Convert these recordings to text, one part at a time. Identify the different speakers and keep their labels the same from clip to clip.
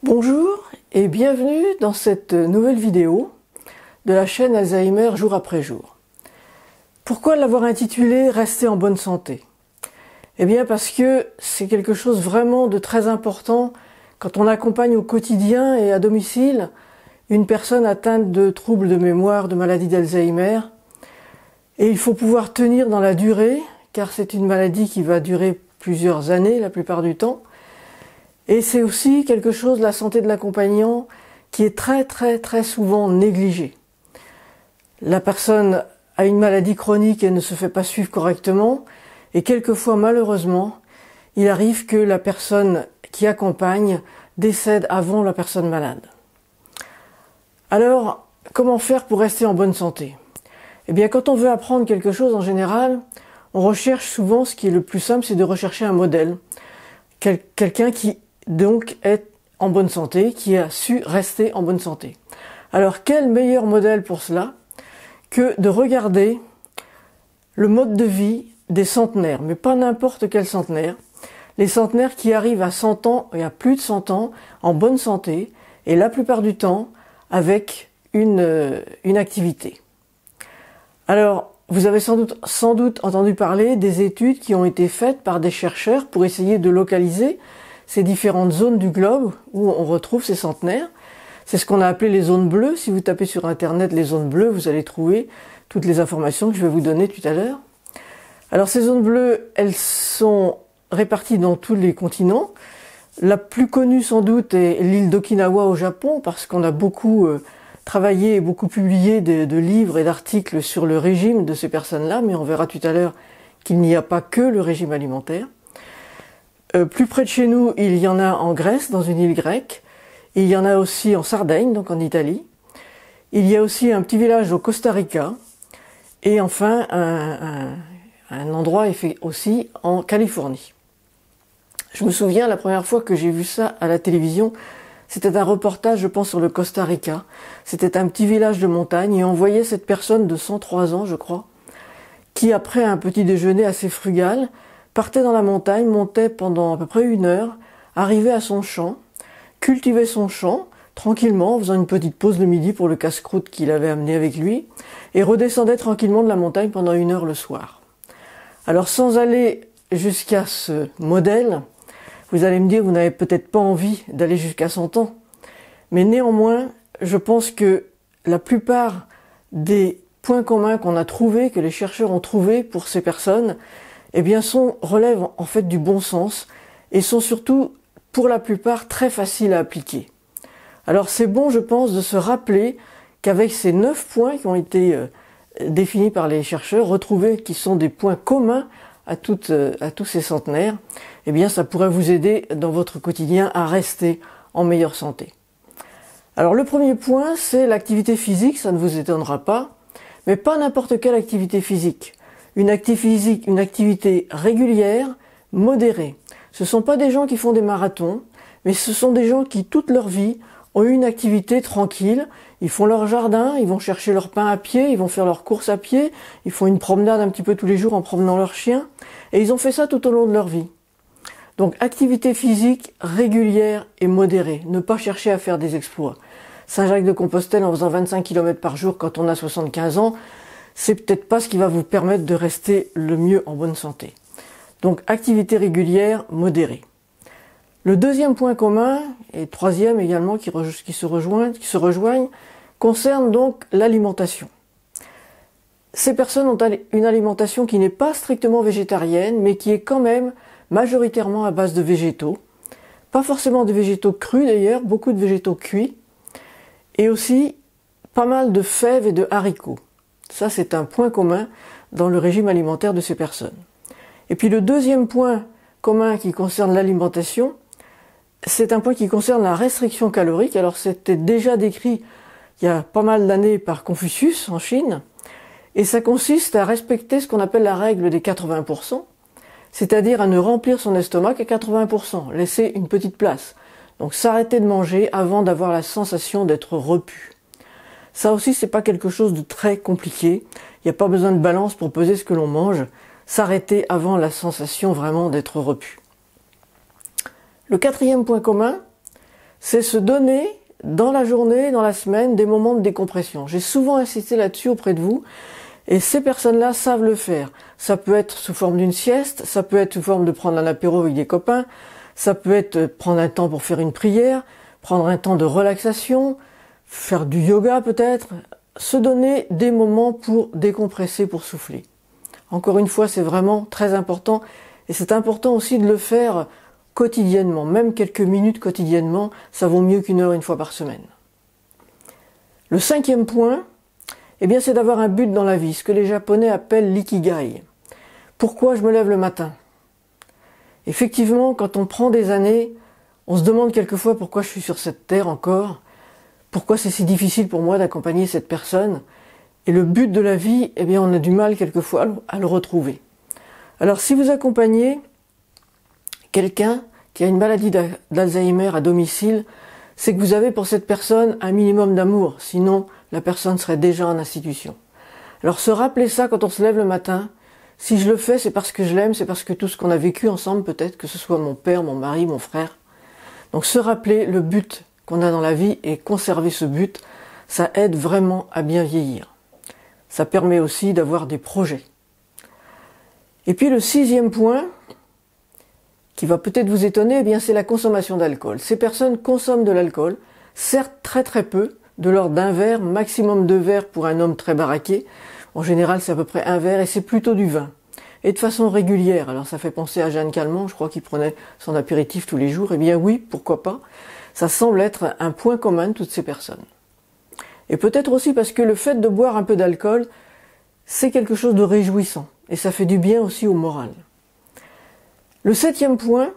Speaker 1: Bonjour et bienvenue dans cette nouvelle vidéo de la chaîne Alzheimer jour après jour. Pourquoi l'avoir intitulée Rester en bonne santé? Eh bien parce que c'est quelque chose vraiment de très important quand on accompagne au quotidien et à domicile une personne atteinte de troubles de mémoire, de maladie d'Alzheimer. Et il faut pouvoir tenir dans la durée, car c'est une maladie qui va durer plusieurs années la plupart du temps. Et c'est aussi quelque chose, la santé de l'accompagnant, qui est très souvent négligée. La personne a une maladie chronique et ne se fait pas suivre correctement, et quelquefois, malheureusement, il arrive que la personne qui accompagne décède avant la personne malade. Alors, comment faire pour rester en bonne santé? Eh bien, quand on veut apprendre quelque chose, en général, on recherche souvent, ce qui est le plus simple, c'est de rechercher un modèle. Quelqu'un qui donc est en bonne santé, qui a su rester en bonne santé. Alors quel meilleur modèle pour cela que de regarder le mode de vie des centenaires, mais pas n'importe quel centenaire, les centenaires qui arrivent à 100 ans et à plus de 100 ans en bonne santé, et la plupart du temps avec une activité. Alors, vous avez sans doute entendu parler des études qui ont été faites par des chercheurs pour essayer de localiser ces différentes zones du globe où on retrouve ces centenaires. C'est ce qu'on a appelé les zones bleues. Si vous tapez sur Internet les zones bleues, vous allez trouver toutes les informations que je vais vous donner tout à l'heure. Alors ces zones bleues, elles sont réparties dans tous les continents. La plus connue sans doute est l'île d'Okinawa au Japon, parce qu'on a beaucoup travaillé et beaucoup publié de livres et d'articles sur le régime de ces personnes-là, mais on verra tout à l'heure qu'il n'y a pas que le régime alimentaire. Plus près de chez nous, il y en a en Grèce, dans une île grecque. Il y en a aussi en Sardaigne, donc en Italie. Il y a aussi un petit village au Costa Rica. Et enfin, un endroit aussi en Californie. Je me souviens, la première fois que j'ai vu ça à la télévision, c'était un reportage, je pense, sur le Costa Rica. C'était un petit village de montagne et on voyait cette personne de 103 ans, je crois, qui, après un petit déjeuner assez frugal, partait dans la montagne, montait pendant à peu près 1 heure, arrivait à son champ, cultivait son champ, tranquillement, en faisant une petite pause le midi pour le casse-croûte qu'il avait amené avec lui, et redescendait tranquillement de la montagne pendant 1 heure le soir. Alors sans aller jusqu'à ce modèle, vous allez me dire, vous n'avez peut-être pas envie d'aller jusqu'à 100 ans, mais néanmoins, je pense que la plupart des points communs qu'on a trouvés, que les chercheurs ont trouvés pour ces personnes, eh bien, relèvent en fait du bon sens et sont surtout, pour la plupart, très faciles à appliquer. Alors c'est bon, je pense, de se rappeler qu'avec ces 9 points qui ont été définis par les chercheurs, retrouvés qui sont des points communs à tous ces centenaires, eh bien ça pourrait vous aider dans votre quotidien à rester en meilleure santé. Alors le premier point, c'est l'activité physique, ça ne vous étonnera pas, mais pas n'importe quelle activité physique. Une activité régulière, modérée. Ce ne sont pas des gens qui font des marathons, mais ce sont des gens qui, toute leur vie, ont eu une activité tranquille. Ils font leur jardin, ils vont chercher leur pain à pied, ils vont faire leurs courses à pied, ils font une promenade un petit peu tous les jours en promenant leur chien, et ils ont fait ça tout au long de leur vie. Donc, activité physique régulière et modérée. Ne pas chercher à faire des exploits. Saint-Jacques-de-Compostelle en faisant 25 km par jour quand on a 75 ans, c'est peut-être pas ce qui va vous permettre de rester le mieux en bonne santé. Donc, activité régulière, modérée. Le deuxième point commun, et troisième également qui se rejoignent, concerne donc l'alimentation. Ces personnes ont une alimentation qui n'est pas strictement végétarienne, mais qui est quand même majoritairement à base de végétaux. Pas forcément de végétaux crus d'ailleurs, beaucoup de végétaux cuits. Et aussi pas mal de fèves et de haricots. Ça, c'est un point commun dans le régime alimentaire de ces personnes. Et puis le deuxième point commun qui concerne l'alimentation, c'est un point qui concerne la restriction calorique. Alors c'était déjà décrit il y a pas mal d'années par Confucius en Chine, et ça consiste à respecter ce qu'on appelle la règle des 80%, c'est-à-dire à ne remplir son estomac qu'à 80%, laisser une petite place. Donc s'arrêter de manger avant d'avoir la sensation d'être repu. Ça aussi, c'est pas quelque chose de très compliqué. Il n'y a pas besoin de balance pour peser ce que l'on mange. S'arrêter avant la sensation vraiment d'être repu. Le quatrième point commun, c'est se donner dans la journée, dans la semaine, des moments de décompression. J'ai souvent insisté là-dessus auprès de vous, et ces personnes-là savent le faire. Ça peut être sous forme d'une sieste, ça peut être sous forme de prendre un apéro avec des copains, ça peut être prendre un temps pour faire une prière, prendre un temps de relaxation, faire du yoga peut-être, se donner des moments pour décompresser, pour souffler. Encore une fois, c'est vraiment très important, et c'est important aussi de le faire quotidiennement, même quelques minutes quotidiennement, ça vaut mieux qu'une heure une fois par semaine. Le 5e point, eh bien, c'est d'avoir un but dans la vie, ce que les Japonais appellent l'ikigai. Pourquoi je me lève le matin? Effectivement, quand on prend des années, on se demande quelquefois pourquoi je suis sur cette terre encore, pourquoi c'est si difficile pour moi d'accompagner cette personne, et le but de la vie, eh bien, on a du mal quelquefois à le retrouver. Alors, si vous accompagnez quelqu'un qui a une maladie d'Alzheimer à domicile, c'est que vous avez pour cette personne un minimum d'amour, sinon la personne serait déjà en institution. Alors se rappeler ça quand on se lève le matin, si je le fais, c'est parce que je l'aime, c'est parce que tout ce qu'on a vécu ensemble peut-être, que ce soit mon père, mon mari, mon frère. Donc se rappeler le but qu'on a dans la vie et conserver ce but, ça aide vraiment à bien vieillir. Ça permet aussi d'avoir des projets. Et puis le 6e point, qui va peut-être vous étonner, eh bien c'est la consommation d'alcool. Ces personnes consomment de l'alcool, certes très très peu, de l'ordre d'un verre, maximum 2 verres pour un homme très baraqué. En général, c'est à peu près 1 verre et c'est plutôt du vin. Et de façon régulière. Alors ça fait penser à Jeanne Calment, je crois qu'il prenait son apéritif tous les jours. Eh bien oui, pourquoi pas. Ça semble être un point commun de toutes ces personnes. Et peut-être aussi parce que le fait de boire un peu d'alcool, c'est quelque chose de réjouissant. Et ça fait du bien aussi au moral. Le 7e point,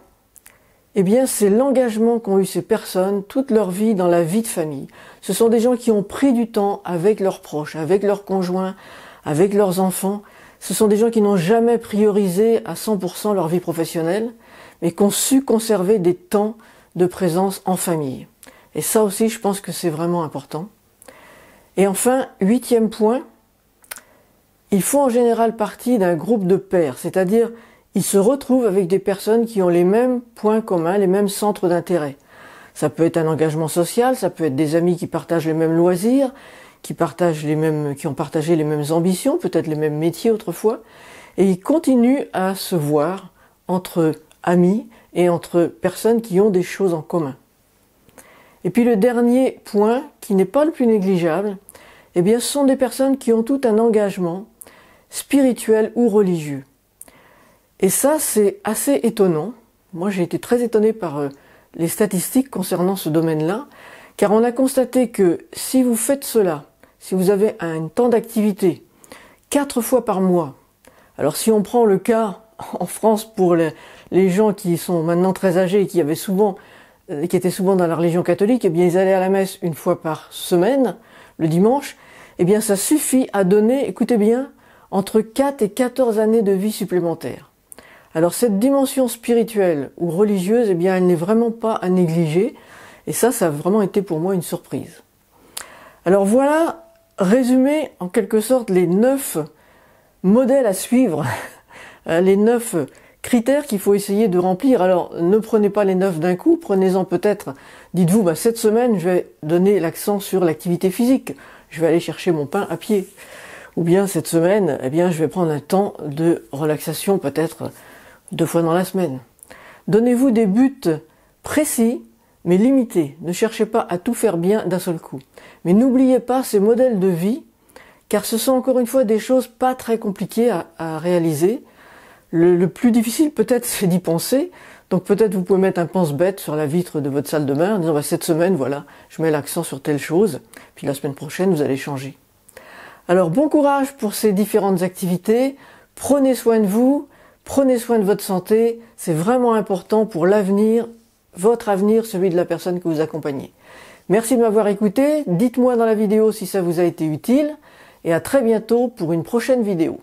Speaker 1: eh bien, c'est l'engagement qu'ont eu ces personnes toute leur vie dans la vie de famille. Ce sont des gens qui ont pris du temps avec leurs proches, avec leurs conjoints, avec leurs enfants. Ce sont des gens qui n'ont jamais priorisé à 100% leur vie professionnelle, mais qui ont su conserver des temps de présence en famille. Et ça aussi, je pense que c'est vraiment important. Et enfin, 8e point, ils font en général partie d'un groupe de pairs, c'est-à-dire ils se retrouvent avec des personnes qui ont les mêmes points communs, les mêmes centres d'intérêt. Ça peut être un engagement social, ça peut être des amis qui partagent les mêmes loisirs, qui ont partagé les mêmes ambitions, peut-être les mêmes métiers autrefois, et ils continuent à se voir entre amis et entre personnes qui ont des choses en commun. Et puis le dernier point, qui n'est pas le plus négligeable, eh bien ce sont des personnes qui ont tout un engagement spirituel ou religieux. Et ça, c'est assez étonnant. Moi, j'ai été très étonné par les statistiques concernant ce domaine-là, car on a constaté que si vous faites cela, si vous avez un temps d'activité 4 fois par mois, alors si on prend le cas en France pour les gens qui sont maintenant très âgés et qui étaient souvent dans la religion catholique, eh bien ils allaient à la messe 1 fois par semaine, le dimanche, eh bien ça suffit à donner, écoutez bien, entre 4 et 14 années de vie supplémentaires. Alors cette dimension spirituelle ou religieuse, eh bien elle n'est vraiment pas à négliger, et ça a vraiment été pour moi une surprise. Alors voilà, résumé en quelque sorte les 9 modèles à suivre, les 9 critères qu'il faut essayer de remplir. Alors ne prenez pas les 9 d'un coup, prenez-en peut-être, dites-vous, cette semaine je vais donner l'accent sur l'activité physique, je vais aller chercher mon pain à pied. Ou bien cette semaine, eh bien je vais prendre un temps de relaxation peut-être 2 fois dans la semaine. Donnez-vous des buts précis, mais limités. Ne cherchez pas à tout faire bien d'un seul coup. Mais n'oubliez pas ces modèles de vie, car ce sont encore une fois des choses pas très compliquées à réaliser. Le plus difficile peut-être c'est d'y penser. Donc peut-être vous pouvez mettre un pense-bête sur la vitre de votre salle de bain en disant cette semaine, voilà, je mets l'accent sur telle chose, puis la semaine prochaine vous allez changer. Alors bon courage pour ces différentes activités, prenez soin de vous, prenez soin de votre santé, c'est vraiment important pour l'avenir, votre avenir, celui de la personne que vous accompagnez. Merci de m'avoir écouté, dites-moi dans la vidéo si ça vous a été utile, et à très bientôt pour une prochaine vidéo.